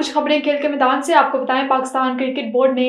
कुछ खबरें खेल के मैदान से आपको बताएं। पाकिस्तान क्रिकेट बोर्ड ने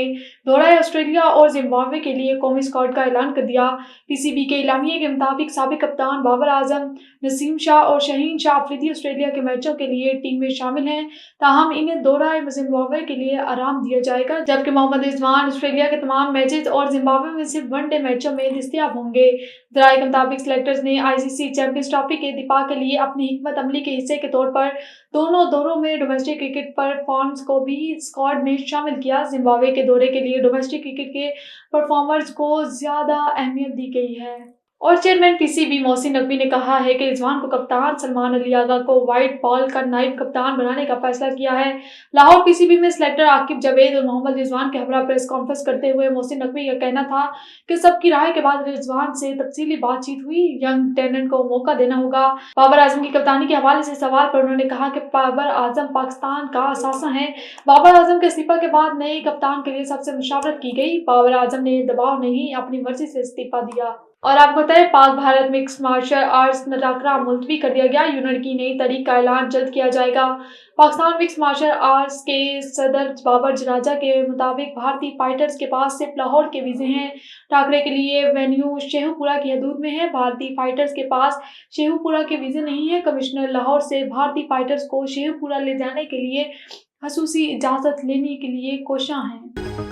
दौराए ऑस्ट्रेलिया और जिम्बाब्वे के लिए कौमी स्क्वाड का ऐलान कर दिया। पीसीबी के इलामिये के मुताबिक साबिक कप्तान बाबर आजम, नसीम शाह और शहीन शाह अफरीदी ऑस्ट्रेलिया के मैचों के लिए टीम में शामिल हैं। ताहम इन्हें दौराए जिम्बाब्वे के लिए आराम दिया जाएगा, जबकि मोहम्मद रिजवान ऑस्ट्रेलिया के तमाम मैचेस और जिम्बाब्वे में सिर्फ वनडे मैचों में दस्तयाब होंगे। जराये के मुताबिक सेलेक्टर्स ने आईसीसी चैंपियंस ट्रॉफी के दिफा के लिए अपनी हिकमत अमली के हिस्से के तौर पर दोनों दौरों में डोमेस्टिक क्रिकेट परफॉर्मेंस को भी स्क्वाड में शामिल किया। जिम्बाब्वे के दौरे के लिए डोमेस्टिक क्रिकेट के परफॉर्मर्स को ज्यादा अहमियत दी गई है। और चेयरमैन पीसीबी मोहसिन नकवी ने कहा है कि रिजवान को कप्तान, सलमान अली आगा को व्हाइट बॉल का नायब कप्तान बनाने का फैसला किया है। लाहौर पीसीबी में सिलेक्टर आकिब जावेद और मोहम्मद रिजवान के हमरा प्रेस कॉन्फ्रेंस करते हुए मोहसिन नकवी का कहना था कि सबकी राय के बाद रिजवान से तफसीली बातचीत हुई। यंग टैलेंट को मौका देना होगा। बाबर आजम की कप्तानी के हवाले से सवाल पर उन्होंने कहा कि बाबर आजम पाकिस्तान का असासा है। बाबर आजम के इस्तीफा के बाद नए कप्तान के लिए सबसे मुशावरत की गई। बाबर आजम ने दबाव नहीं, अपनी मर्जी से इस्तीफा दिया। और आपको बताएं, Pak Bharat mix martial arts टाकरा मुलतवी कर दिया गया। यूनिट की नई तारीख का ऐलान जल्द किया जाएगा। पाकिस्तान मिक्स मार्शल आर्ट्स के सदर बाबर जराजा के मुताबिक भारतीय फाइटर्स के पास सिर्फ लाहौर के वीजे हैं। टाकरे के लिए वेन्यू शेखुपुरा की हदूद में है। भारतीय फाइटर्स के पास शेखुपुरा के वीजे नहीं है। कमिश्नर लाहौर से भारतीय फाइटर्स को शेखुपुरा ले जाने के लिए खसूसी इजाजत लेने के लिए कोशां हैं।